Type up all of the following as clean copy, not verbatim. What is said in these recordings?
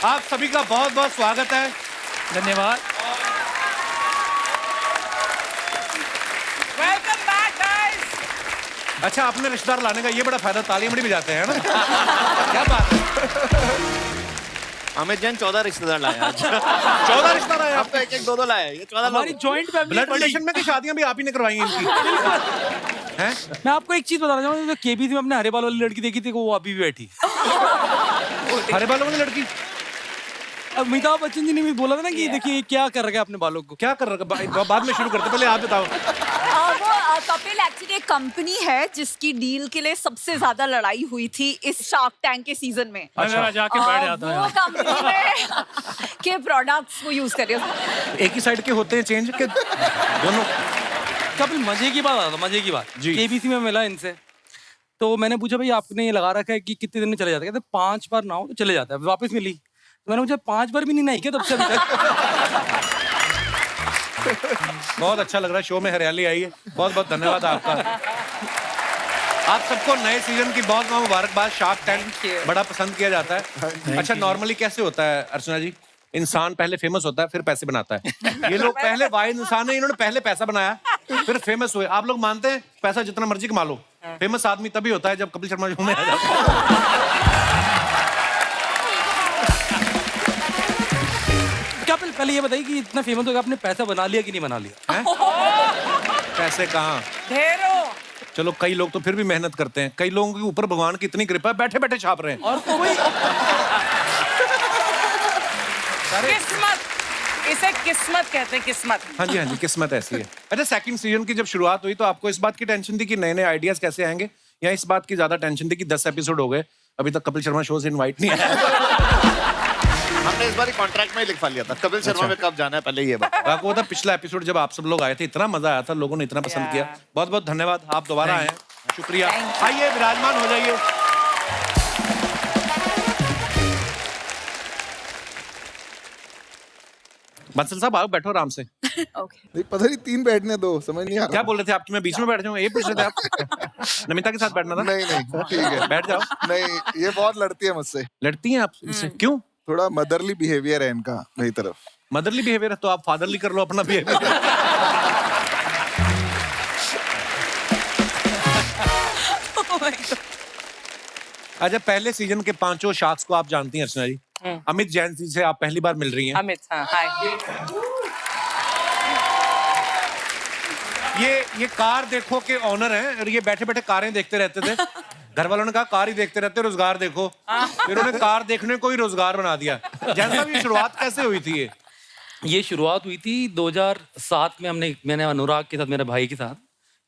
आप सभी का बहुत बहुत स्वागत है। धन्यवाद। Welcome back guys. अच्छा, अपने रिश्तेदार लाने का ये बड़ा फायदा, तालियां बड़ी बजाते हैं ना। क्या बात है। अमित जैन 14 रिश्तेदार लाया आज। 14 रिश्तेदार आए अब आप। तो एक एक दो लाया है, ये 14 हमारी जॉइंट फैमिली ब्लड रिलेशन में की शादियां भी आप ही ने करवाई हैं इनकी, हैं? मैं आपको एक चीज बताना चाहूंगा, केबीसी में अपने हरे बाल वाली लड़की देखी थी, वो अभी भी बैठी। हरे बालों वाली लड़की अमिताभ बच्चन जी ने भी बोला था ना कि देखिए क्या कर रखा है अपने बालों को। क्या कर रहा है? बाद में शुरू करते, पहले आप बताओ। वो कपिल एक्चुअली एक कंपनी है जिसकी डील के लिए सबसे ज्यादा लड़ाई हुई थी इस शार्क टैंक के सीजन में। अच्छा, जाके बैठ जाता वो है। कंपनी में के प्रोडक्ट्स वो यूज कर रही है। एक ही साइड के होते हैं चेंज के दोनों। कपिल मजे की बात आता, मजे की बात। जी। केबीसी में मिला इनसे, तो मैंने पूछा भाई आपने ये लगा रखा है कि कितने दिन में चले जाता है? कहते 5 बार नहाओ तो चले जाता है। वापस मिली तो मैंने पूछा 5 बार भी नहीं नहाई क्या तब से अभी तक? बहुत अच्छा लग रहा है, शो में हरियाली आई है। बहुत बहुत धन्यवाद आपका। आप सबको नए सीजन की बहुत बहुत मुबारकबाद। शार्क टैंक बड़ा पसंद किया जाता है। अच्छा, नॉर्मली कैसे होता है अर्चना जी? इंसान पहले फेमस होता है, फिर पैसे बनाता है। ये लोग पहले वाइड इंसान है, इन्होंने पहले पैसा बनाया, फिर फेमस हुए। आप लोग मानते हैं पैसा जितना मर्जी कमा लो, फेमस आदमी तभी होता है जब कपिल शर्मा शो में आ जाता है। कपिल पहले ये बताइए कि इतना फेमस हो गया, आपने पैसा बना लिया कि नहीं बना लिया? हैं? पैसे कहाँ? ढेरों। चलो, कई लोग तो फिर भी मेहनत करते हैं। कई लोगों के ऊपर भगवान की इतनी कृपा है, बैठे बैठे छाप रहे हैं। और कोई किस्मत, इसे किस्मत कहते हैं, किस्मत। हाँ जी, हाँ जी, किस्मत ऐसी है। अच्छा, सेकंड सीजन की जब शुरुआत हुई तो आपको इस बात की टेंशन थी कि नए नए आइडियाज कैसे आएंगे, या इस बात की ज्यादा टेंशन थी कि 10 एपिसोड हो गए, अभी तक कपिल शर्मा शो से इनवाइट नहीं आया? हमने इस बार कॉन्ट्रैक्ट में ही लिखवा लिया था, कपिल शर्मा में कब जाना है पहले ये बात। आपको पता, पिछला एपिसोड जब आप सब लोग आए थे, इतना मजा आया था, लोगों ने इतना पसंद किया। बहुत बहुत धन्यवाद, आप दोबारा आए हैं, शुक्रिया। आइए, विराजमान हो जाइए। बंसल साहब, आओ, बैठो आराम से। नहीं, पता नहीं 3 बैठने दो, समझ नहीं आ क्या रहा। बोल रहे थे आप कि मैं बीच में बैठ जाऊं? ये पूछ रहे थे आप? नमिता के साथ बैठना था? नहीं नहीं, ठीक है, बैठ जाओ। नहीं, ये बहुत लड़ती है मुझसे। लड़ती हैं आप इससे? क्यों? थोड़ा मदरली बिहेवियर है इनका मेरी तरफ। मदरली बिहेवियर है तो आप फादरली कर लो अपना बिहेवियर। अच्छा, पहले सीजन के 5 शार्क्स को आप जानती हैं अर्चना जी। अमित जैन जी से आप पहली बार मिल रही हैं। अमित, हाँ, हाय। ये कार देखो के ऑनर हैं, और ये बैठे बैठे कारें देखते रहते थे। घर वालों ने कहा कार ही देखते रहते, रोजगार देखो। फिर उन्होंने कार देखने को ही रोजगार बना दिया। जैन साहब, ये शुरुआत कैसे हुई थी? ये शुरुआत हुई थी 2007 में। मैंने अनुराग के साथ, मेरे भाई के साथ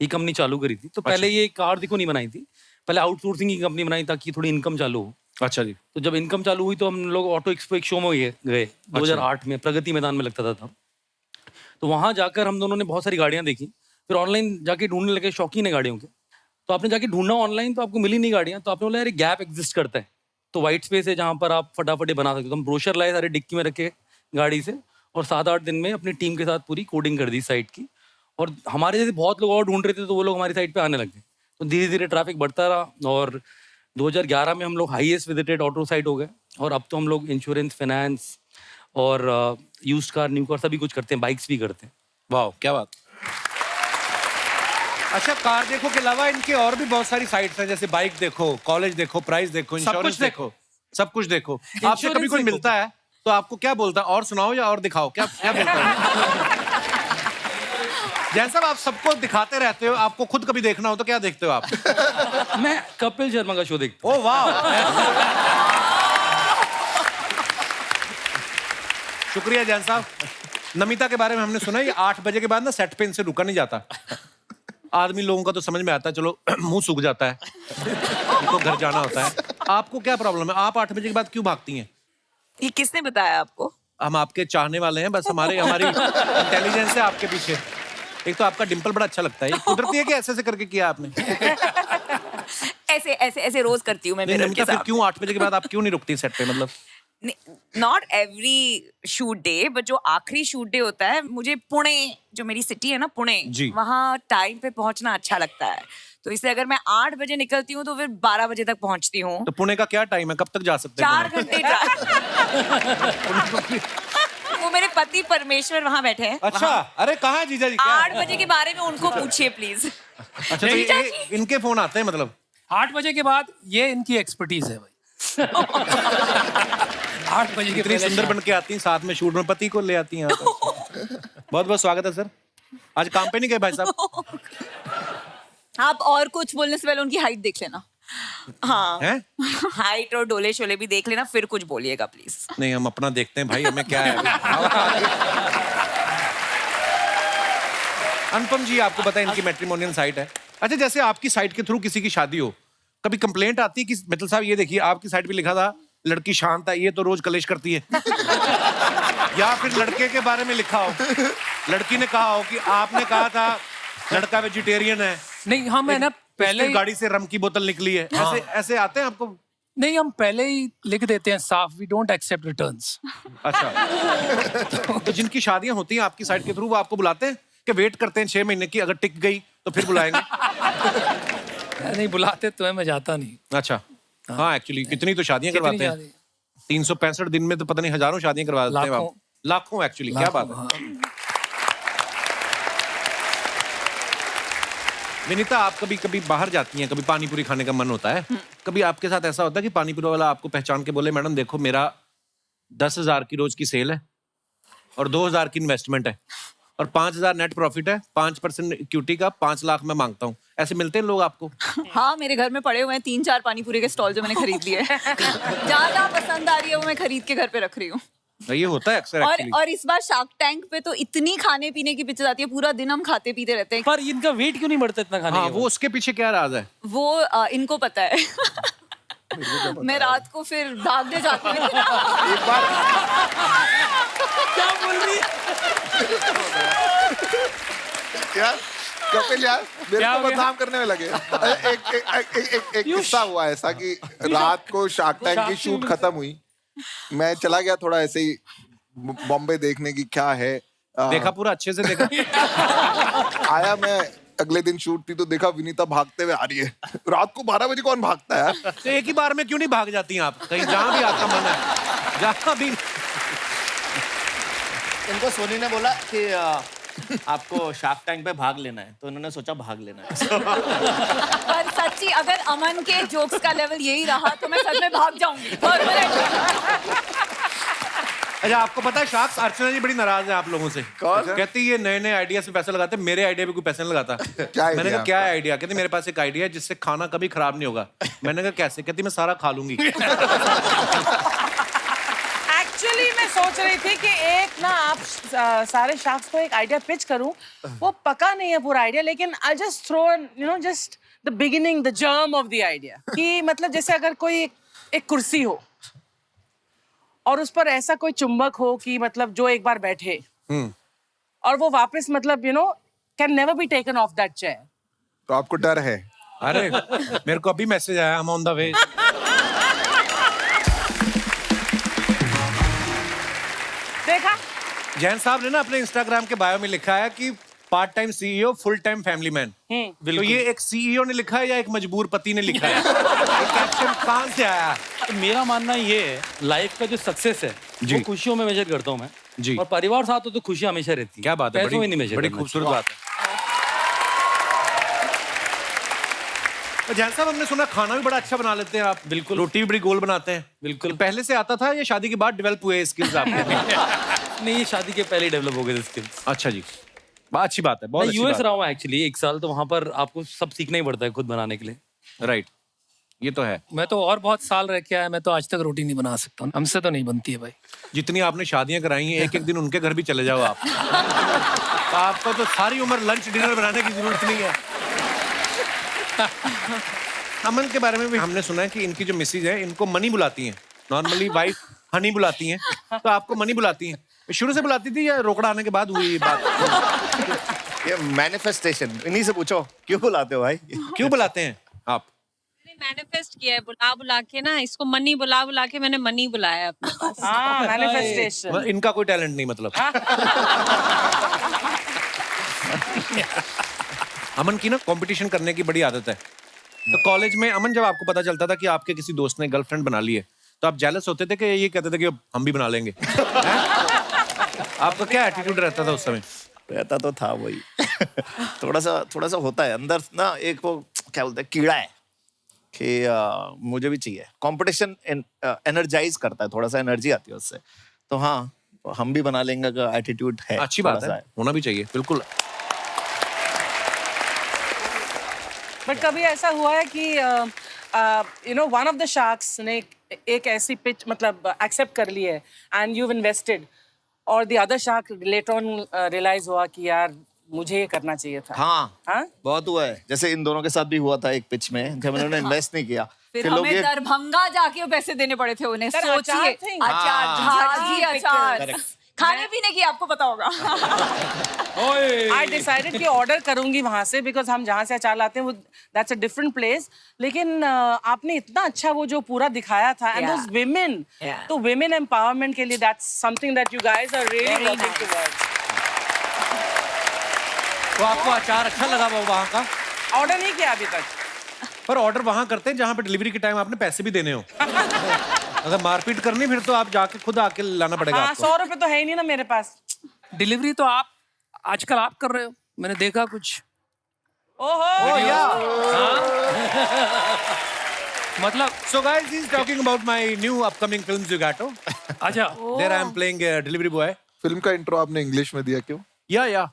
ये कंपनी चालू करी थी। तो पहले ये कार देखो नहीं बनाई थी, पहले आउटसोर्सिंग की कंपनी बनाई ताकि थोड़ी इनकम चालू हो। अच्छा जी। तो जब इनकम चालू हुई तो हम लोग ऑटो एक्सपो एक शो में गए 2008 में, प्रगति मैदान में लगता था तब। तो वहां जाकर हम दोनों ने बहुत सारी गाड़ियां देखी, फिर ऑनलाइन जाके ढूंढने लगे, शौकीन है गाड़ियों के। तो आपने जाके ढूंढना ऑनलाइन, तो आपको मिली नहीं गाड़ियां, तो आपने बोला यार गैप एग्जिस्ट करता है, तो व्हाइट स्पेस है जहां पर आप फटाफट ये बना सकते हो। तो हम ब्रोशर लाए सारे डिक्की में रखे गाड़ी से, और 7-8 दिन में अपनी टीम के साथ पूरी कोडिंग कर दी साइट की। और हमारे जैसे बहुत लोग और ढूंढ रहे थे, तो वो लोग हमारी साइट पे आने लगे। तो धीरे धीरे ट्रैफिक बढ़ता रहा, और 2011 में हम लोग हाईएस्ट विजिटेड ऑटो साइट हो गए। और अब तो हम लोग इंश्योरेंस, फाइनेंस और यूज्ड कार, न्यू कार सभी कुछ करते हैं, बाइक्स भी करते हैं। वाह, क्या बात। अच्छा, कार देखो के अलावा इनके और भी बहुत सारी साइट्स हैं, जैसे बाइक देखो, कॉलेज देखो, प्राइस देखो, इंश्योरेंस देखो, सब कुछ देखो। आपसे कभी कोई मिलता है तो आपको क्या बोलता है? और सुनाओ या और दिखाओ? क्या क्या बोलता है? जैन साहब, आप सबको दिखाते रहते हो, आपको खुद कभी देखना हो तो क्या देखते हो आप? मैं कपिल शर्मा का शो देखता हूँ। ओ वाह, शुक्रिया जैन साहब। नमिता के बारे में हमने सुना, ये 8 बजे के बाद ना सेट पे इनसे रुका नहीं जाता। आदमी लोगों का तो समझ में आता है, चलो मुंह सूख जाता है, उनको घर जाना होता है। आपको क्या प्रॉब्लम है? आप 8 बजे के बाद क्यों भागती हैं? ये किसने बताया आपको? हम आपके चाहने वाले हैं, बस हमारी इंटेलिजेंस है आपके पीछे। एक तो आपका डिंपल बड़ा अच्छा लगता है, ये कुदरती है कि ऐसे ऐसे करके किया आपने? ऐसे ऐसे ऐसे रोज करती हूँ मैं नहीं, मिरर नमिता, के फिर साथ। क्यों 8 बजे के बाद आप क्यों नहीं रुकती सेट पे? मतलब not every shoot day but जो आखिरी शूट डे होता है, मुझे पुणे, जो मेरी सिटी है ना पुणे, जी। वहाँ टाइम पे पहुंचना अच्छा लगता है। तो इसलिए अगर मैं 8 बजे निकलती हूँ तो फिर 12 बजे तक पहुंचती हूँ। तो पुणे का क्या टाइम है, कब तक जा सकते हैं 4 पुणे? घंटे वो मेरे पति परमेश्वर वहाँ बैठे हैं। अच्छा, अरे कहाँ है जीजा जी? क्या 8 बजे के बारे में उनको पूछिए प्लीज। अच्छा, तो इनके फोन आते हैं मतलब? 8 बजे के बाद ये इनकी एक्सपर्टीज है भाई। 8 बजे के इतनी पहले सुंदर बन के आती हैं, साथ में शूट में पति को ले आती हैं। बहुत बहुत स्वागत है सर। आज काम पे नहीं गए भाई साहब? आप और कुछ बोलने से पहले उनकी हाइट देख लेना। हाँ, हैं? हाइट और डोले शोले भी देख लेना, फिर कुछ बोलिएगा प्लीज। नहीं, हम अपना देखते हैं भाई, हमें क्या है। अनुपम जी, आपको पता है इनकी मैट्रिमोनियल साइट है। अच्छा, जैसे आपकी साइट के थ्रू किसी की शादी हो, कभी कंप्लेंट आती है कि मित्तल साहब ये देखिए आपकी साइट पे लिखा था लड़की शांत है, ये तो रोज कलेश करती है। या फिर लड़के के बारे में लिखा हो, लड़की ने कहा हो कि आपने कहा था लड़का वेजिटेरियन है, नहीं, हम है ना पहले उसकी गाड़ी से रम की बोतल निकली है। ऐसे ऐसे आते हैं आपको? नहीं, हम पहले ही लिख देते हैं साफ, वी डोंट एक्सेप्ट रिटर्न्स। अच्छा। तो जिनकी शादियां होती हैं आपकी साइट के थ्रू, वो आपको बुलाते हैं कि वेट करते हैं 6 महीने की, अगर टिक गई तो फिर बुलाएंगे? नहीं, बुलाते तो है, मैं जाता नहीं। अच्छा। हाँ, एक्चुअली कितनी तो शादियां करवाते हैं। 365 दिन में तो पता नहीं हजारों शादियां करवा देते हैं आप। लाखों एक्चुअली, क्या बात है। विनीता, आप कभी कभी बाहर जाती हैं, कभी पानी पूरी खाने का मन होता है, कभी आपके साथ ऐसा होता है कि पानी पूरी वाला आपको पहचान के बोले मैडम देखो मेरा 10,000 की रोज की सेल है और 2,000 की इन्वेस्टमेंट है और 5,000 नेट प्रॉफिट है, 5% इक्विटी का 5 लाख मैं मांगता हूँ, ऐसे मिलते हैं लोग आपको? हाँ, मेरे घर में पड़े हुए हैं 3-4 पानी पूरी के स्टॉल जो मैंने खरीद लिए हैं। ज्यादा पसंद आ रही है वो मैं खरीद के घर पे रख रही हूँ। ये होता है अक्सर एक्चुअली। और इस बार शार्क टैंक पे तो इतनी खाने पीने की पिक्चर आती है, पूरा दिन हम खाते पीते रहते हैं। पर इनका वेट क्यों नहीं बढ़ता इतना खाने हाँ, के वो उसके पीछे क्या राज है? वो इनको पता है। मैं रात को फिर भागने जाती हूँ। एक बार क्या बोल रही है? यार कपिल यार मेरे क्या को हो गया? बदनाम करने में लगे। एक किस्सा हुआ ऐसा कि रात को शार्क टैंक की शूट खत्म हुई, मैं चला गया थोड़ा ऐसे ही बॉम्बे देखने की क्या है। देखा पूरा अच्छे से देखा? आया मैं, अगले दिन शूट थी तो देखा विनीता भागते हुए आ रही है। रात को 12 बजे कौन भागता है यार? तो एक ही बार में क्यों नहीं भाग जाती हैं आप कहीं, जहां भी आपका मन है, जहां भी? इनको सोनी ने बोला कि आपको शार्क टैंक पे भाग लेना है, तो उन्होंने सोचा भाग लेना है। पर सच्ची अगर अमन के जोक्स का लेवल यही रहा तो मैं सच में भाग जाऊंगी। अच्छा, आपको पता है शार्क्स, अर्चना जी बड़ी नाराज है आप लोगों से। कहती ये नए नए आइडिया से पैसे लगाते, मेरे आइडिया पे कोई पैसे नहीं लगाता। मैंने कहा क्या आइडिया? कहती मेरे पास एक आइडिया है जिससे खाना कभी खराब नहीं होगा। मैंने कहा कैसे? कहती मैं सारा खा लूंगी। एक्चुअली मैं सोच रही थी कि एक ना आप सारे शार्क्स को एक आइडिया पिच करूं, वो पका नहीं है पूरा आइडिया, लेकिन I just throw just the beginning, the germ of the idea. कि मतलब जैसे अगर कोई एक कुर्सी हो और उस पर ऐसा कोई चुंबक हो कि मतलब जो एक बार बैठे और वो वापस मतलब can never be taken of that chair. तो आपको डर है? अरे मेरे को अभी मैसेज आया, हम ऑन द वे। देखा? जैन साहब ने ना अपने इंस्टाग्राम के बायो में लिखा है कि part time CEO, full time family man. तो ये एक सीईओ ने लिखा है या एक मजबूर पति ने लिखा है? ये कैप्शन कहां से आया? तो मेरा मानना ये है, लाइफ का जो सक्सेस है जी। वो खुशियों में मेजर करता हूँ मैं जी। और परिवार साथ हो तो खुशियां हमेशा रहती है। क्या बात है, पैसों में नहीं मेजर बड़ी करना खूबसूरत बात है। तो जैन साहब, हमने सुना खाना भी बड़ा अच्छा बना लेते हैं आप। बिल्कुल। रोटी भी बड़ी गोल बनाते हैं। बिल्कुल। तो पहले से आता था या शादी के बाद डेवलप हुए स्किल्स आपके? नहीं, ये शादी के पहले डेवलप हो गए स्किल्स। अच्छा जी, बहुत अच्छी बात है। बहुत मैं अच्छी यूएस बात रहा हूँ एक्चुअली 1 साल, तो वहाँ पर आपको सब सीखना ही पड़ता है खुद बनाने के लिए। राइट, ये तो है। मैं तो और बहुत साल रह के आया, मैं तो आज तक रोटी नहीं बना सकता, हमसे तो नहीं बनती है भाई। जितनी आपने शादियां कराई हैं, एक एक दिन उनके घर भी चले जाओ आप। तो आपको तो सारी उम्र लंच डिनर बनाने की जरूरत नहीं है। अमन के बारे में भी हमने सुना है कि इनकी जो मिसेज है, इनको मनी बुलाती हैं। नॉर्मली वाइफ हनी बुलाती हैं, तो आपको मनी बुलाती हैं। शुरू से बुलाती थी या रोकड़ा आने के बाद हुई ये बात? ये मैनिफेस्टेशन, इन्हीं से पूछो क्यों बुलाते हो भाई? क्यों बुलाते हैं आप? मैनिफेस्ट किया है बुला बुला के ना, इसको मनी बुला बुला के मैंने मनी बुलाया अपने पास। हाँ, मैनिफेस्टेशन। इनका कोई टैलेंट नहीं मतलब। अमन की ना कंपटीशन करने की बड़ी आदत है। तो कॉलेज में अमन, जब आपको पता चलता था कि आपके किसी दोस्त ने गर्लफ्रेंड बना ली है, तो आप जेलस होते थे कि ये कहते थे कि हम भी बना लेंगे? आपका क्या एटीट्यूड रहता था उस समय? रहता तो था वही। थोड़ा सा होता है अंदर ना, एक वो क्या बोलते हैं, कीड़ा है कि मुझे भी चाहिए। कंपटीशन एनर्जाइज करता है, थोड़ा सा एनर्जी आती है उससे। तो हाँ, हम भी बना लेंगे का एटीट्यूड है। अच्छी बात है, होना भी चाहिए, बिल्कुल। बट कभी ऐसा हुआ है कि वन ऑफ द शार्क्स ने एक ऐसी पिच मतलब एक्सेप्ट कर ली है एंड यू इन्वेस्टेड, और the other shark later on realise हुआ कि यार मुझे ये करना चाहिए था? हाँ, बहुत हुआ है। जैसे इन दोनों के साथ भी हुआ था एक पिच में, जब उन्होंने इन्वेस्ट नहीं किया, फिर हमें दरभंगा जाके पैसे देने पड़े थे उन्हें। सोचिए, अचार, झाजी अचार, खाने पीने की आपको पता होगा। I decided कि ऑर्डर करूंगी वहां से, बिकॉज हम जहाँ से अचार लाते हैं वो दैट्स अ डिफरेंट प्लेस। लेकिन आपने इतना अच्छा वो जो पूरा दिखाया था, एंड दोस विमेन, तो विमेन एम्पावरमेंट के लिए that's something that you guys are really working towards. तो आपको अचार अच्छा लगा वो वहाँ का? ऑर्डर नहीं किया अभी तक, पर ऑर्डर वहाँ करते हैं जहाँ पे डिलीवरी के टाइम आपने पैसे भी देने हो। अगर मारपीट करनी फिर तो आप जाके खुद आके लाना पड़ेगा। हाँ, आपको 100 रुपए तो है ही नहीं ना मेरे पास। डिलीवरी तो आप आजकल आप कर रहे हो, मैंने देखा कुछ। ओहो मतलब So guys, he's talking about my new upcoming film Zugato. अच्छा, There I am playing a delivery boy. Film का इंट्रो आपने इंग्लिश में दिया क्यों? या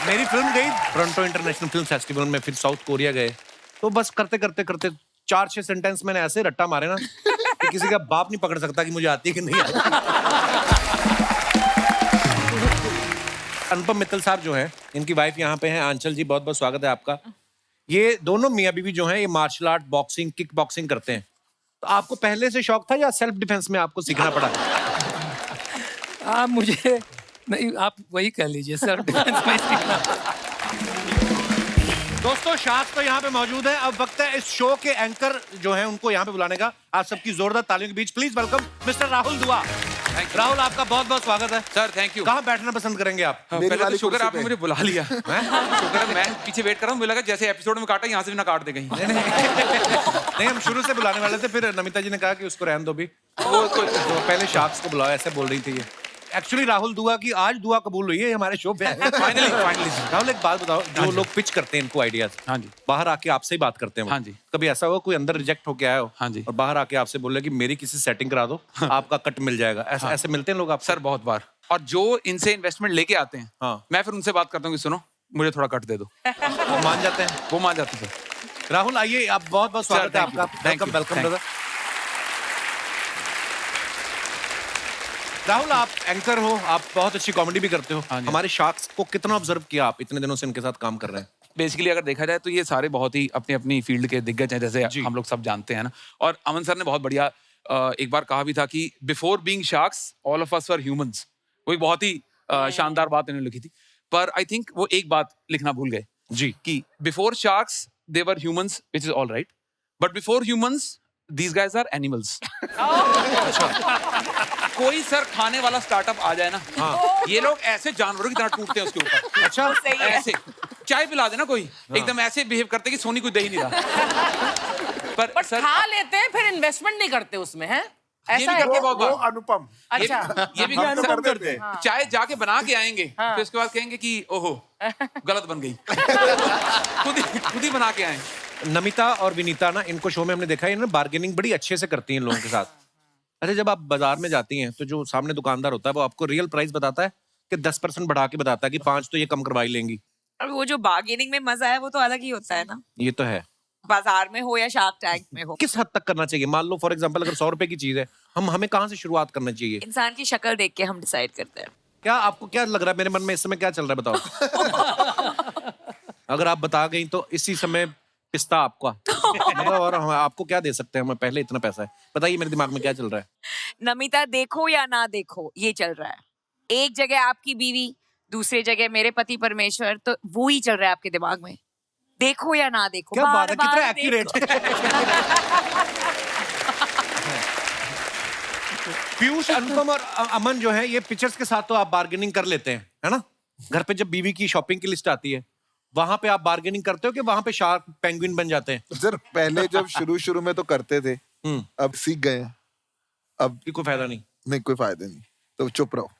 मेरी फिल्म गई टोरंटो इंटरनेशनल फिल्म फेस्टिवल में, फिर साउथ कोरिया गए, तो बस करते 4-6 सेंटेंस मैंने ऐसे रट्टा मारे ना कि किसी का बाप नहीं पकड़ सकता कि मुझे आती है कि नहीं आती। अनुपम मित्तल साहब जो हैं, इनकी वाइफ यहाँ पे हैं, आंचल जी, बहुत बहुत स्वागत है आपका। ये दोनों मियाँ बीवी जो हैं, ये martial art, boxing, kick boxing करते हैं। तो आपको पहले से शौक था या सेल्फ डिफेंस में आपको सीखना पड़ा? आप मुझे नहीं, आप वही कह लीजिए सर। डिफेंस में सीखना। दोस्तों, शार्क तो यहाँ पे मौजूद है। अब वक्त है इस शो के एंकर जो हैं उनको यहाँ पे बुलाने का। आप सबकी जोरदार तालियों के बीच प्लीज वेलकम मिस्टर राहुल दुआ। राहुल, आपका बहुत बहुत स्वागत है सर। Thank you. कहाँ बैठना पसंद करेंगे आप? पहले तो शुक्र आपने मुझे बुला लिया। शुक्र है, मैं पीछे वेट कर रहा हूँ, मुझे लगा जैसे एपिसोड में काटा यहाँ से भी ना काट दे कहीं। नहीं, हम शुरू से बुलाने वाले थे, फिर नमिता जी ने कहा कि उसको रहने दो भी, वो तो पहले शार्क्स को बुलाओ, ऐसे बोल रही थी ये। एक्चुअली राहुल दुआ की आज दुआ कबूल हुई है हमारे शो पे। फाइनली राहुल, एक बात बताओ, जो लोग पिच करते हैं इनको आइडियाज, हाँ जी, बाहर आके आपसे ही बात करते हैं, हाँ जी, कभी ऐसा हो कोई अंदर रिजेक्ट होके आया हो, हाँ जी, और बाहर आके आपसे बोले कि मेरी किसी सेटिंग करा दो, आपका कट मिल जाएगा, ऐसा ऐसे मिलते हैं लोग आप? सर बहुत बार, और जो इनसे इन्वेस्टमेंट लेके आते हैं, हाँ, मैं फिर उनसे बात करता हूँ कि सुनो मुझे थोड़ा कट दे दो। वो मान जाते हैं? वो मान जाते हैं सर। राहुल आइए, आप बहुत बहुत स्वागत है आपका। Welcome welcome brother. राहुल, आप एंकर हो, आप बहुत अच्छी कॉमेडी भी करते हो। हमारे शार्क्स को कितना ऑब्जर्व किया आप, इतने दिनों से इनके साथ काम कर रहे हैं? बेसिकली अगर देखा जाए तो ये सारे बहुत ही अपनी अपनी फील्ड के दिग्गज हैं, जैसे हम लोग सब जानते हैं ना। और अमन सर ने बहुत बढ़िया एक बार कहा भी था कि before being sharks all of us were humans. वो एक बहुत ही शानदार बात इन्होंने लिखी थी। पर आई थिंक वो एक बात लिखना भूल गए जी, कि before sharks they were humans, which is all right, but before humans these guys are animals। कोई सर खाने वाला स्टार्टअप आ जाए ना, हाँ, ये लोग ऐसे जानवरों की तरह टूटते हैं उसके ऊपर। अच्छा, ऐसे चाय पिला देना कोई, एकदम ऐसे बिहेव करते कि सोनी कोई दे ही नहीं रहा। पर सर खा लेते हैं, फिर इन्वेस्टमेंट नहीं करते उसमें, है ये भी करते बहुत बार। अनुपम, अच्छा, ये भी अनुपम करते हैं। चाय जाके बना के आएंगे, फिर उसके बाद कहेंगे कि ओहो गलत बन गई। खुद ही बना के आए। नमिता और विनीता ना, इनको शो में हमने देखा है ना, बार्गेनिंग बड़ी अच्छे से करती हैं लोगों के साथ। अच्छा, जब आप बाजार में जाती हैं तो जो सामने दुकानदार होता है वो आपको रियल प्राइस बताता है कि 10% बढ़ा के बताता है कि 5 तो ये कम करवाई लेंगी? अब वो जो बार्गेनिंग में मजा है वो तो अलग ही होता है ना, ये तो है, बाजार में हो या शार्क टैंक में हो। किस हद तक करना चाहिए? मान लो फॉर एग्जांपल अगर 100 रुपए की चीज है, हमें कहाँ से शुरुआत करना चाहिए? इंसान की शक्ल देख के हम डिसाइड करते हैं। क्या आपको क्या लग रहा है? मेरे मन में इस समय क्या चल रहा है बताओ। अगर आप बता गई तो इसी समय पिस्ता आपका मतलब, और हम आपको क्या दे सकते हैं? हमें पहले इतना पैसा है, बताइए मेरे दिमाग में क्या चल रहा है। नमिता देखो या ना देखो ये चल रहा है। एक जगह आपकी बीवी दूसरी जगह मेरे पति परमेश्वर, तो वो ही चल रहा है आपके दिमाग में, देखो या ना देखो। क्या बात है, कितना बार-बार एक्यूरेट। पीयूष, अनुपम और अमन जो है, ये पिक्चर्स के साथ तो आप बार्गेनिंग कर लेते हैं, है ना? घर पे जब बीवी की शॉपिंग की लिस्ट आती है, वहां पे आप बार्गेनिंग करते हो कि वहां पे शार्क पेंगुइन बन जाते हैं? सर पहले जब शुरू में तो करते थे, अब सीख गए हैं। अब कोई फायदा नहीं। नहीं, कोई फायदा नहीं, तो चुप रहो।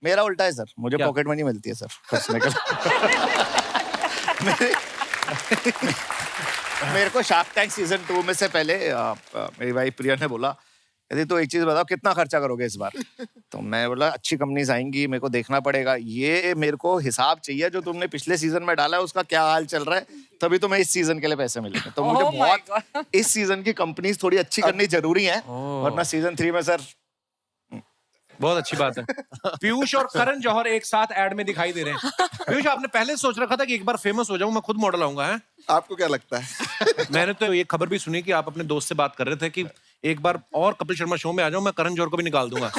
मेरा उल्टा है सर, मुझे क्या? पॉकेट मनी मिलती है सर खर्चने का। मेरे को शार्क टैंक सीजन 2 में से पहले मेरी वाइफ प्रिया ने बोला, यदि तो एक चीज बताओ, कितना खर्चा करोगे इस बार? तो मैं बोला, अच्छी कंपनीज आएंगी, मेरे को देखना पड़ेगा, ये मेरे को हिसाब चाहिए जो तुमने पिछले सीजन में डाला है उसका क्या हाल चल रहा है, तभी तुम्हें इस सीजन के लिए पैसे मिलेंगे। तो मुझे बहुत इस सीजन की कंपनीज थोड़ी अच्छी करनी जरूरी है, वरना सीजन 3 में सर। बहुत अच्छी बात है। पीयूष और करण जौहर एक साथ एड में दिखाई दे रहे हैं। पीयूष, आपने पहले सोच रखा था कि एक बार फेमस हो जाऊं, मैं खुद मॉडल आऊंगा, है? आपको क्या लगता है? मैंने तो ये खबर भी सुनी कि आप अपने दोस्त से बात कर रहे थे कि एक बार और कपिल शर्मा शो में आ जाऊं, मैं करण जौहर को भी निकाल दूंगा।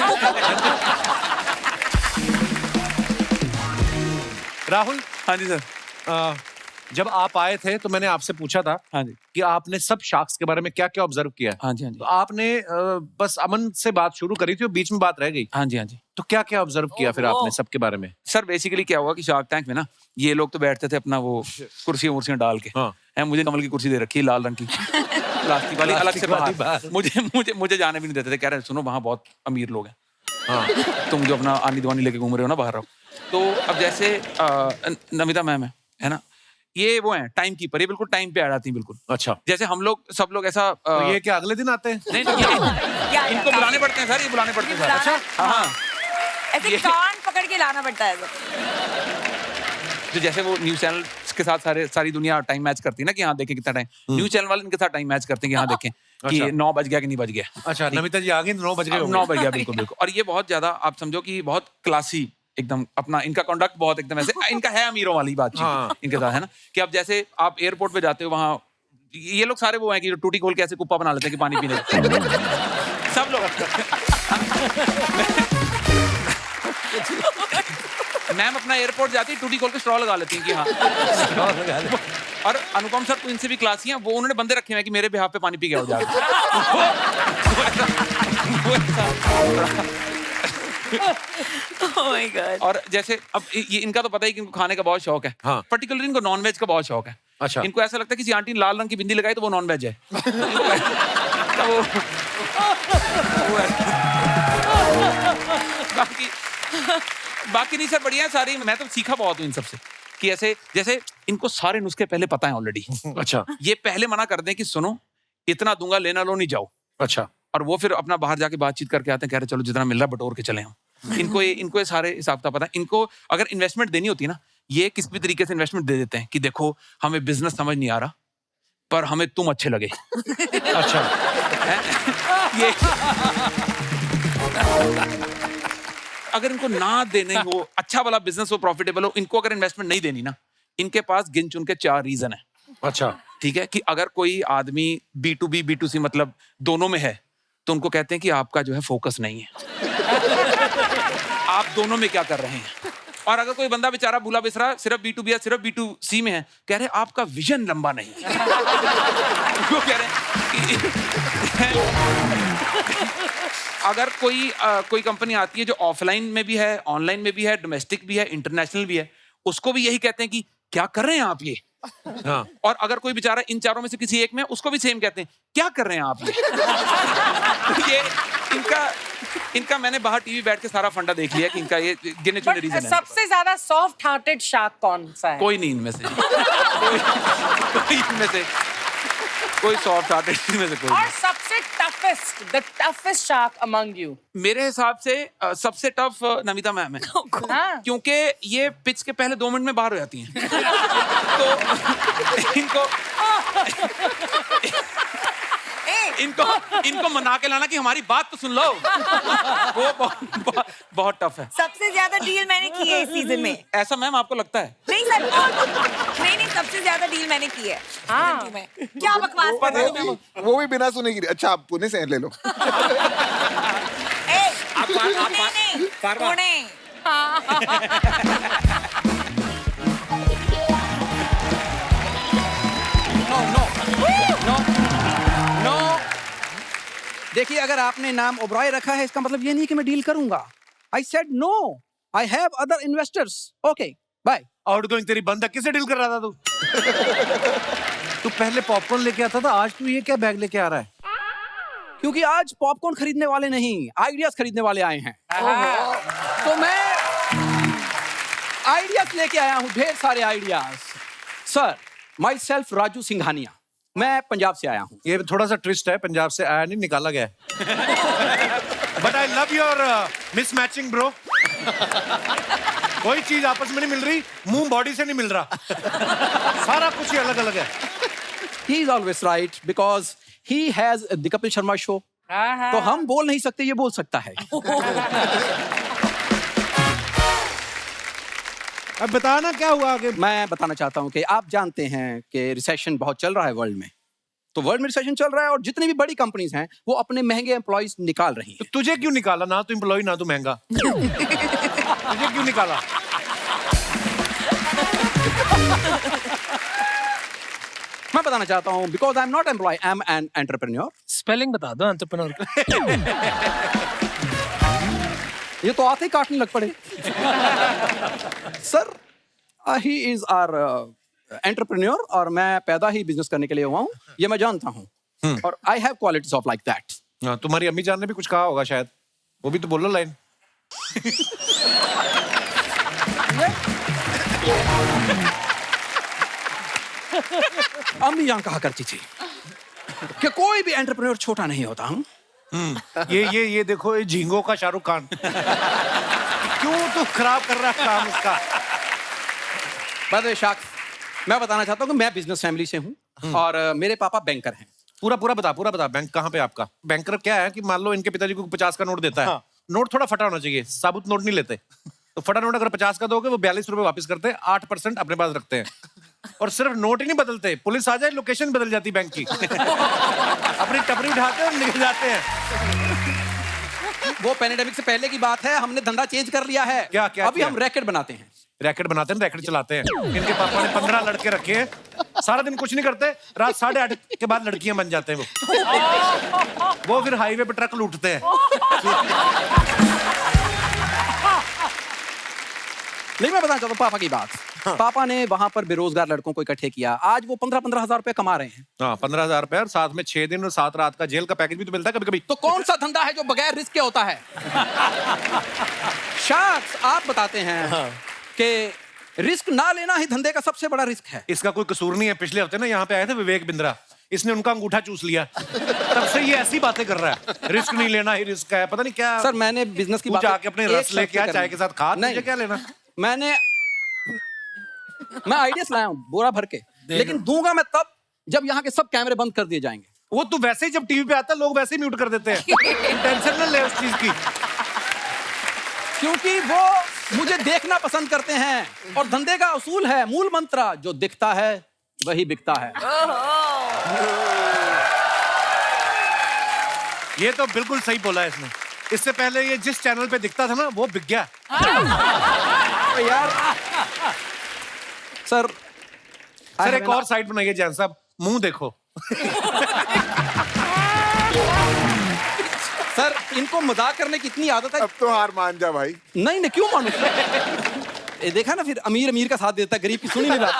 राहुल। हाँ जी सर। जब आप आए थे तो मैंने आपसे पूछा था, हाँ जी, कि आपने सब शार्क्स के बारे में क्या क्या ऑब्जर्व किया। हाँ जी, हाँ जी। तो आपने बस अमन से बात शुरू करी थी और बीच में बात रह गई। हाँ जी, हाँ जी। तो क्या क्या ऑब्जर्व किया फिर आपने सबके बारे में? सर बेसिकली क्या हुआ कि शार्क टैंक में ना, ये लोग तो बैठते थे अपना वो कुर्सियां वुर्सियां डाल के। हाँ। मुझे कमल की कुर्सी दे रखी है, लाल रंग की, प्लास्टिक वाली, अलग से बाहर। मुझे जाने भी नहीं देते थे, कह रहे सुनो वहाँ बहुत अमीर लोग हैं, हाँ, तुम जो अपना आनी दीवानी लेके घूम रहे हो ना, बाहर रहो। तो अब जैसे नमिता मैम है ना, ये वो है टाइम कीपर, ये बिल्कुल टाइम पे आ जाती है बिल्कुल। अच्छा। जैसे हम लोग सब लोग ऐसा तो ये क्या अगले दिन आते हैं? नहीं, इनको बुलाने पड़ते हैं सर, ये बुलाने पड़ते हैं। अच्छा, हाँ, ऐसे कान पकड़ के लाना पड़ता है। तो जैसे वो न्यूज चैनल के साथ सारी दुनिया टाइम मैच करती है ना, कि यहाँ देखें कितना टाइम, न्यूज चैनल वाले इनके साथ टाइम मैच करते हैं कि यहाँ देखें कि 9 बज गया कि नहीं बज गया। अच्छा, नमिता जी आ गई, 9 बज गए। 9 बज गया, बिल्कुल बिल्कुल। और ये बहुत ज्यादा आप समझो कि बहुत क्लासी एकदम, अपना इनका कंडक्ट बहुत एकदम ऐसे, इनका है अमीरों वाली बातचीत। हाँ। इनके साथ है ना, कि अब जैसे आप एयरपोर्ट पे जाते हो, वहाँ ये लोग सारे वो हैं कि टूटी खोल के ऐसे कुप्पा बना लेते हैं कि पानी पीने सब लोग। मैम अपना एयरपोर्ट जाती है, टूटी खोल के स्ट्रॉ लगा लेती हैं कि हाँ। और अनुपम सर तो इनसे भी क्लासी हैं, वो उन्होंने बंदे रखे हैं कि मेरे बिहाफ पे पानी पी के हो जाए। Oh my God. और जैसे अब ये इनका तो पता ही कि इनको खाने का बहुत शौक है। हाँ। पर्टिकुलरली इनको नॉन वेज का बहुत शौक है। अच्छा। इनको ऐसा लगता है किसी आंटी ने लाल रंग की बिंदी लगाई तो वो नॉन वेज है। बाकी नहीं सर, बढ़िया है सारी। मैं तो सीखा बहुत हूँ इन सबसे, कि ऐसे जैसे इनको सारे नुस्खे पहले पता है ऑलरेडी। अच्छा। ये पहले मना कर दें कि सुनो इतना दूंगा, लेना लो नहीं जाओ। अच्छा। और वो फिर अपना बाहर जाके बातचीत करके आते हैं, कह रहे चलो जितना मिल रहा है बटोर के चले हम। इनको ये सारे हिसाब का पता है। इनको अगर इन्वेस्टमेंट देनी होती है ना, ये किसी भी तरीके से इन्वेस्टमेंट दे देते हैं कि देखो हमें बिजनेस समझ नहीं आ रहा, पर हमें तुम अच्छे लगे। अच्छा। ये अगर इनको ना देने हो, अच्छा वाला बिजनेस हो, प्रॉफिटेबल हो, इनको अगर इन्वेस्टमेंट नहीं देनी ना, इनके पास गिन चुन के 4 रीजन है। अच्छा। ठीक है, कि अगर कोई आदमी B2B B2C मतलब दोनों में है, तो उनको कहते हैं कि आपका जो है फोकस नहीं है। आप दोनों में क्या कर रहे हैं। और अगर कोई बंदा बेचारा भूला बिसरा सिर्फ B2B या सिर्फ B2C में है, कह रहे आपका विजन लंबा नहीं है। वो कह रहे हैं अगर कोई कंपनी आती है जो ऑफलाइन में भी है, ऑनलाइन में भी है, डोमेस्टिक भी है, इंटरनेशनल भी है, उसको भी यही कहते हैं कि क्या कर रहे हैं आप ये। हाँ। और अगर कोई बेचारा इन चारों में से किसी एक में, उसको भी सेम कहते हैं क्या कर रहे हैं आप ये। इनका मैंने बाहर टीवी बैठ के सारा फंडा देख लिया कि इनका ये गिने चुने रीजन है। सबसे ज्यादा सॉफ्ट हार्टेड शार्क कौन सा है? कोई नहीं इनमें से। कोई इनमें से कोई सॉफ्ट हार्टेड इनमें से कोई। और सबसे the toughest shark among you? मेरे हिसाब से सबसे टफ नमिता मैम है। क्योंकि ये पिच के पहले 2 मिनट में बाहर हो जाती हैं। तो इनको मना के लाना कि हमारी बात तो सुन लो, वो बहुत टफ है। सबसे ज्यादा डील मैंने की है इस सीजन में। ऐसा मैम आपको लगता है? नहीं सर, नहीं सबसे ज्यादा डील मैंने की है। हाँ। क्या बकवास कर रहे हो? वो भी बिना सुने की। अच्छा, आप पुणे से ले लो। पुणे। देखिए, अगर आपने नाम ओबरॉय रखा है इसका मतलब ये नहीं कि मैं डील करूंगा. I said no, I have other investors. Okay bye. Outgoing तेरी बंद है, किसे डील कर रहा था तू? तू पहले पॉपकॉर्न लेके आता था, आज तू ये क्या बैग लेके आ रहा है? क्योंकि आज पॉपकॉर्न खरीदने वाले नहीं, आइडियाज खरीदने वाले आए हैं. तो मैं आइडियाज लेके आया हूं, ढेर सारे ideas. Sir, my self Raju Singhania, मैं पंजाब से आया हूं. ये थोड़ा सा ट्विस्ट है, पंजाब से आया नहीं, निकाला गया है. But I love your mismatching bro. कोई चीज आपस में नहीं मिल रही, मुंह बॉडी से नहीं मिल रहा. सारा कुछ ही अलग अलग है. He is always right because he has the Kapil Sharma show. तो हम बोल नहीं सकते, ये बोल सकता है. अब बताना क्या हुआ आगे. मैं बताना चाहता हूं कि आप जानते हैं कि रिसेशन बहुत चल रहा है वर्ल्ड में. तो वर्ल्ड में रिसेशन चल रहा है और जितनी भी बड़ी कंपनीज हैं वो अपने महंगे एम्प्लॉइज निकाल रही हैं. तो तुझे क्यों निकाला? ना तू एम्प्लॉय ना तू महंगा. तुझे क्यों निकाला? मैं बताना चाहता हूं because I am not employ, I am an entrepreneur. Spelling बता दो एंटरप्रेन्योर का. ये तो आते ही काटने लग पड़े. Sir, he is our entrepreneur और मैं पैदा ही बिजनेस करने के लिए हुआ हूं, ये मैं जानता हूं. और I have qualities of like that. तुम्हारी अम्मी जान ने भी कुछ कहा होगा शायद, वो भी तो बोलो लाइन. अम्मी जान कहा करती थी कि कोई भी एंटरप्रेन्योर छोटा नहीं होता. हम ये देखो, ये झींगों का शाहरुख खान. क्यों तू खराब कर रहा है काम उसका? शाख, मैं बताना चाहता हूँ कि मैं बिजनेस फैमिली से हूँ और मेरे पापा बैंकर हैं. पूरा बता. बैंक कहाँ पे आपका? बैंकर क्या है कि मान लो इनके पिताजी को 50 का नोट देता है. नोट थोड़ा फटा होना चाहिए, साबुत नोट नहीं लेते. तो फटा नोट अगर 50 का दोगे वो 42 रुपए वापस करते हैं, 8% अपने पास रखते हैं. और सिर्फ नोट ही नहीं बदलते, पुलिस आ जाए लोकेशन बदल जाती बैंक की. अपनी टपरी उठाते और निकल जाते हैं. वो पैंडेमिक से पहले की बात है, हमने धंधा चेंज कर लिया है. क्या अभी हम रैकेट बनाते हैं. रैकेट चलाते हैं. इनके पापा ने 15 लड़के रखे हैं, सारा दिन कुछ नहीं करते, रात 8:30 के बाद लड़कियां बन जाते हैं. वो फिर हाईवे पे ट्रक लूटते हैं. नहीं, मैं बताना चाहता हूँ पापा की बात. पापा ने वहां पर बेरोजगार लड़कों को इकट्ठे किया. आज वो 15-15 हजार रुपए कमा रहे हैं. 15,000 रुपए और साथ में 6 दिन और 7 रात का जेल का पैकेज भी तो मिलता है कभी-कभी. तो कौन सा धंधा है जो बगैर रिस्क के होता है? शार्क्स, आप बताते हैं कि रिस्क ना लेना ही धंधे का सबसे बड़ा रिस्क है. इसका कोई कसूर नहीं है. पिछले हफ्ते ना यहाँ पे आए थे विवेक बिंद्रा, इसने उनका अंगूठा चूस लिया. तब से ये ऐसी बातें कर रहा है, रिस्क नहीं लेना ही रिस्क है, पता नहीं क्या. सर, मैंने बिजनेस की बात जाके अपने रस लेके आ, चाय के साथ खा. मुझे क्या लेना? मैं आइडियाज लाया हूं बोरा भर के, लेकिन दूंगा मैं तब जब यहाँ के सब कैमरे बंद कर दिए जाएंगे. वो तो वैसे ही जब टीवी पे आता है लोग वैसे ही म्यूट कर देते हैं. टेंशन न ले उस चीज की, क्योंकि वो मुझे देखना पसंद करते हैं. और धंधे का उसूल है, मूल मंत्र, जो दिखता है वही बिकता है. ये तो बिल्कुल सही बोला है इसने. इससे पहले ये जिस चैनल पे दिखता था ना वो बिक गया. यार सर एक और साइड बनाइए जैन साहब, मुंह देखो. सर, इनको मजाक करने की इतनी आदत है. अब तो हार मान जा भाई. नहीं, क्यों मानूं? ये देखा ना, फिर अमीर का साथ देता है, गरीब की सुनी नहीं बात.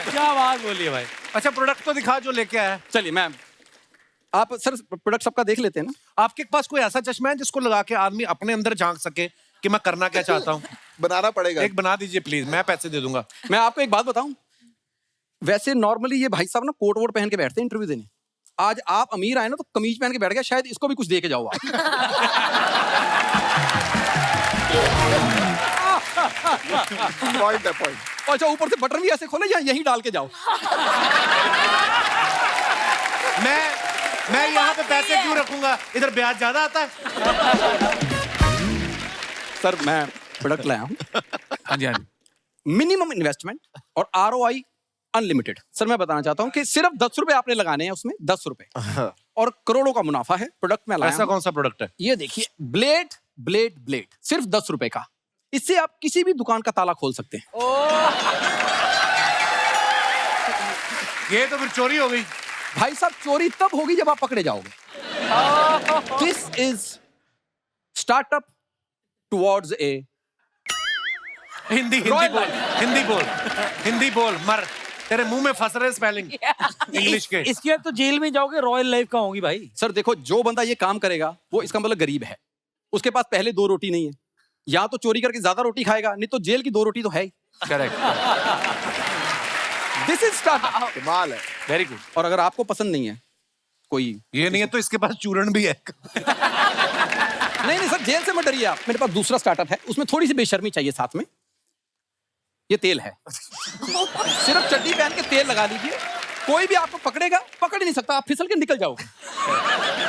क्या बात बोली है भाई. अच्छा, प्रोडक्ट तो दिखा जो लेके आया. चलिए, मैं आप सर प्रोडक्ट सबका देख लेते हैं ना. आपके पास कोई ऐसा चश्मा है जिसको लगा के आदमी अपने अंदर झांक सके कि मैं करना क्या चाहता हूँ? बनाना पड़ेगा. एक बना दीजिए प्लीज, मैं पैसे दे दूंगा. मैं आपको एक बात बताऊं, वैसे नॉर्मली ये भाई साहब ना कोट वोट पहन के बैठते हैं इंटरव्यू देने. आज आप अमीर आए ना तो कमीज पहन के बैठ गया, शायद इसको भी कुछ दे के जाओ आप. पॉइंट है, पॉइंट. अच्छा, ऊपर से बटन भी ऐसे खोले या यहीं डाल के जाओ. मैं यहाँ पे पैसे क्यों रखूंगा, इधर ब्याज ज्यादा आता है. सर, मैं प्रोडक्ट लाया हूँ. हाँ जी. मिनिमम इन्वेस्टमेंट और ROI अनलिमिटेड. सर, मैं बताना चाहता हूँ कि सिर्फ 10 रुपए आपने लगाने हैं उसमें, 10 रुपए, और करोड़ों का मुनाफा है. प्रोडक्ट में लाया. ऐसा कौन सा प्रोडक्ट है? ये देखिए, ब्लेड, सिर्फ 10 रुपए का. इससे आप किसी भी दुकान का ताला खोल सकते हैं. ये तो फिर चोरी हो गई। भाई साहब चोरी तब होगी जब आप पकड़े जाओगे। This is startup towards a Hindi बोल, हिंदी बोल, मर, तेरे मुंह में फंस रहे स्पेलिंग इंग्लिश के। इसके बाद तो जेल में जाओगे, रॉयल लाइफ का होगी भाई। सर देखो, जो बंदा ये काम करेगा वो इसका मतलब गरीब है, उसके पास पहले 2 रोटी नहीं है, या तो चोरी करके ज्यादा रोटी खाएगा, नहीं तो जेल की 2 रोटी तो है ही। करेक्ट। This is startup. कमाल है। Very good. और अगर आपको पसंद नहीं है कोई, ये नहीं है तो इसके पास चूरण भी है। नहीं सर, जेल से मत डरिए आप। मेरे पास दूसरा स्टार्टअप है, उसमें थोड़ी सी बेशर्मी चाहिए साथ में। ये तेल है, सिर्फ चड्डी पहन के तेल लगा लीजिए, कोई भी आपको पकड़ेगा, पकड़ ही नहीं सकता, आप फिसल के निकल जाओगे।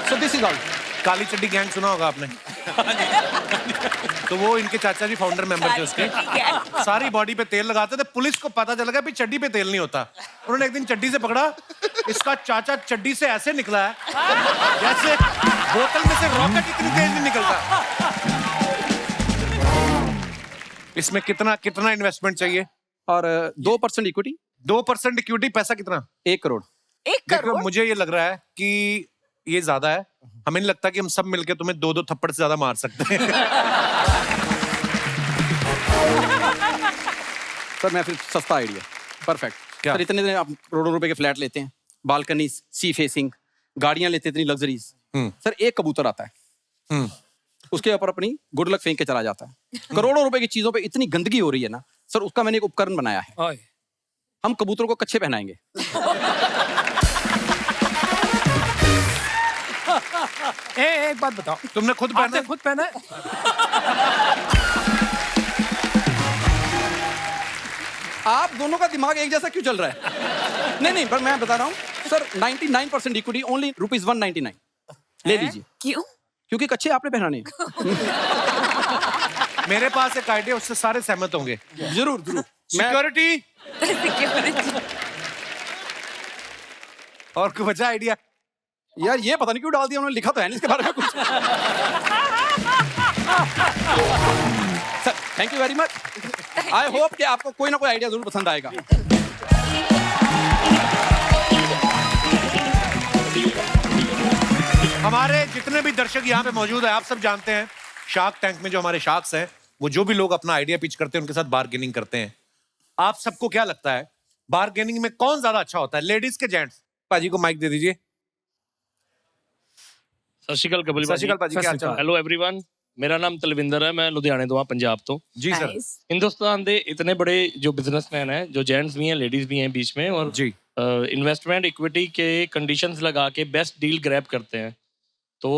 So this is all. काली चड्डी गैंग सुना होगा आपने? तो वो इनके चाचा जी फाउंडर मेंबर थे उसके। सारी बॉडी पे तेल लगाते थे, पुलिस को पता चल गया भी चड्डी पे तेल नहीं होता। उन्होंने एक दिन चड्डी से पकड़ा, इसका चाचा चड्डी से ऐसे निकला है जैसे बोतल में से रॉकेट इतनी तेज नहीं निकलता। इसमें कितना इन्वेस्टमेंट चाहिए? और 2% इक्विटी। 2% इक्विटी, पैसा कितना? 1 करोड़। 1 देखो, करोड़? मुझे ये लग रहा है कि ये ज्यादा है। हमें नहीं लगता कि हम सब मिलके तुम्हें 2-2 थप्पड़ से ज्यादा मार सकते हैं। सर मैं फिर सस्ता आइडिया, परफेक्ट। क्या? सर इतने दिन आप करोड़ों रुपए के फ्लैट लेते हैं, बालकनी, सी फेसिंग, गाड़ियां लेते इतनी लग्जरीज। सर एक कबूतर आता है, उसके ऊपर अपनी गुड लक फेंक के चला जाता है। करोड़ों रुपए की चीजों पे इतनी गंदगी हो रही है ना सर, उसका मैंने एक उपकरण बनाया है। हम कबूतरों को कच्छे पहनाएंगे। एक बात बताओ, तुमने खुद पहना? आपने खुद पहना है? आप दोनों का दिमाग एक जैसा क्यों चल रहा है? नहीं पर मैं बता रहा हूँ सर, 99% इक्विटी ओनली ₹199 ले लीजिए। क्यों? क्योंकि कच्छे आपने पहनाने हैं। मेरे पास एक आइडिया, उससे सारे सहमत होंगे। जरूर। सिक्योरिटी और कोई बचा आइडिया? यार ये पता नहीं क्यों डाल दिया उन्होंने, लिखा तो है नहीं इसके बारे में कुछ। Sir thank you very much. I hope कि आपको कोई ना कोई आइडिया जरूर पसंद आएगा। हमारे जितने भी दर्शक यहाँ पे मौजूद है, आप सब जानते हैं शार्क टैंक में जो हमारे शार्क्स हैं, वो जो भी लोग अपना आइडिया पिच करते हैं उनके साथ बार्गेनिंग करते हैं। आप सबको क्या लगता है बार्गेनिंग में कौन ज्यादा अच्छा होता है, लेडीज के जेंट्स? पाजी को माइक दे दीजिए। ਸਤਿ ਸ਼੍ਰੀ ਅਕਾਲ ਕਬਲ ਸਤਿ ਸ਼੍ਰੀ ਅਕਾਲ ਭਾਜੀ, ਕੀ ਹਾਲ ਚਾਲ? ਹੈਲੋ एवरीवन, ਮੇਰਾ ਨਾਮ ਤਲਵਿੰਦਰ ਹੈ, ਮੈਂ ਲੁਧਿਆਣੇ ਤੋਂ ਹਾਂ, ਪੰਜਾਬ ਤੋਂ। जी सर। हिंदुस्तान ਦੇ इतने बड़े जो बिजनेसमैन हैं, जो जेंट्स भी हैं, लेडीज भी हैं बीच में, और जी इन्वेस्टमेंट इक्विटी के कंडीशंस लगा के बेस्ट डील ग्रैब करते हैं। तो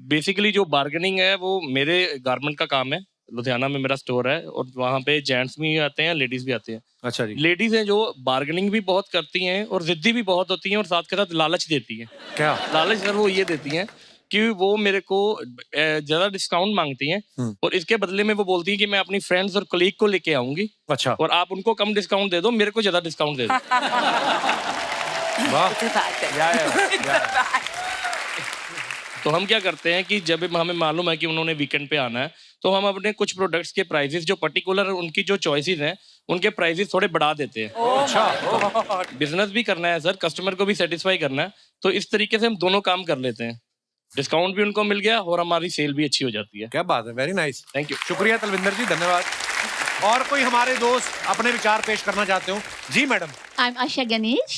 बेसिकली जो बार्गेनिंग है वो मेरे गारमेंट का काम है। लुधियाना में मेरा स्टोर है और वहाँ पे जेंट्स भी आते हैं, लेडीज भी आते हैं। अच्छा जी। लेडीज हैं जो बार्गेनिंग भी बहुत करती हैं और जिद्दी भी बहुत होती हैं और साथ के साथ लालच देती हैं। क्या लालच सर? वो ये देती हैं कि वो मेरे को ज्यादा डिस्काउंट मांगती हैं और इसके बदले में वो बोलती हैं कि मैं अपनी फ्रेंड्स और कलीग को लेके आऊंगी। अच्छा। और आप उनको कम डिस्काउंट दे दो, मेरे को ज्यादा डिस्काउंट दे दो। तो हम क्या करते हैं कि जब हमें मालूम है कि उन्होंने वीकेंड पे आना है, तो हम अपने कुछ प्रोडक्ट्स के प्राइसेस जो पर्टिकुलर उनकी जो चॉइसेस हैं उनके प्राइसेस थोड़े बढ़ा देते हैं। अच्छा। बिजनेस भी करना है सर, कस्टमर को भी सेटिस्फाई करना है, तो इस तरीके से हम दोनों काम कर लेते हैं। डिस्काउंट भी उनको मिल गया और हमारी सेल भी अच्छी हो जाती है। क्या बात है, वेरी नाइस। Thank you. शुक्रिया तलविंदर जी, धन्यवाद। और कोई हमारे दोस्त अपने विचार पेश करना चाहते हो? जी madam. I'm Asha Ganesh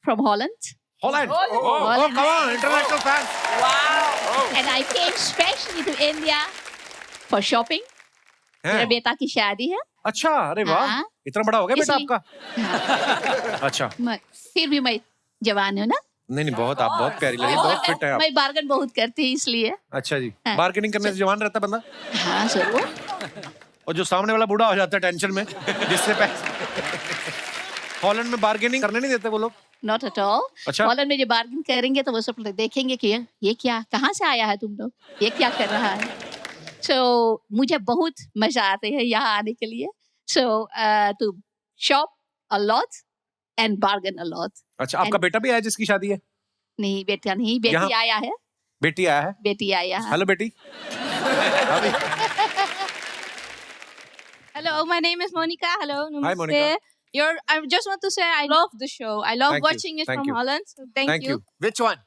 from Holland. Holland? Holland. Come on, international fans. Wow. And I came specially to India for shopping. मेरा बेटा की शादी है। अच्छा, अरे वाह, हाँ। इतना बड़ा हो गया बेटा इसलिए- आपका? अच्छा। फिर भी मैं जवान हूँ ना। नहीं बहुत, आप बहुत प्यारी लगी, बहुत फिट है आप। मैं बार्गन बहुत करती हूँ इसलिए। अच्छा जी। हाँ। बार्गेनिंग करने से जवान रहता है बंदा। हाँ जरूर। और जो सामने वाला बूढ़ा हो जाता है टेंशन में, जिससे पैसे। हॉलैंड में बार्गेनिंग करने नहीं देते वो लोग? Not at all. अच्छा। हॉलैंड में जो बार्गेन करेंगे तो वो सब लोग देखेंगे कि ये क्या, कहाँ से आया है तुम लोग, ये क्या कर रहा है। So मुझे बहुत मजा आते है यहाँ आने के लिए। So to shop a lot and bargain a lot. अच्छा, आपका बेटा भी आया जिसकी शादी है? नहीं बेटा नहीं, बेटी यहाँ- आया है। बेटी आया है? बेटी आया है। हेलो बेटी। Hello, my name is Monica. Hello, namaste. Monica. I just want to say I love the show. I love Thank you. watching it Thank from you. Holland. So thank you. Which one?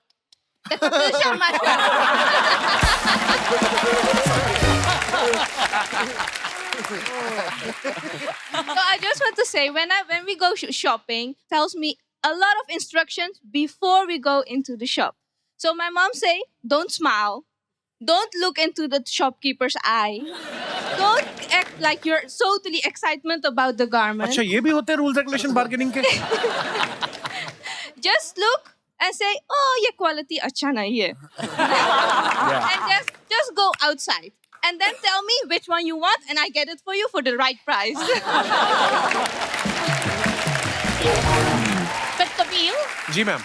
The Kapil Sharma show. So I just want to say when we go shopping, tells me a lot of instructions before we go into the shop. So my mom say, don't smile, don't look into the shopkeeper's eye, don't act like you're totally excitement about the garment. अच्छा ये भी होते हैं rules regulation bargaining के? Just look and say, oh, ये quality अच्छा नहीं है. And just go outside. And then tell me which one you want and I get it for you for the right price. But Kapil, ji ma'am.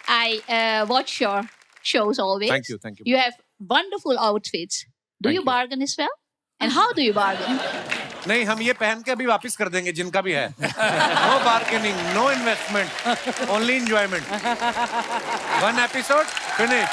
I watch your shows always. Thank you, thank you. You have wonderful outfits. Do you bargain as well? And how do you bargain? नहीं हम ये पहन के अभी वापस कर देंगे जिनका भी है. No bargaining, no investment, only enjoyment. 1 episode, finish.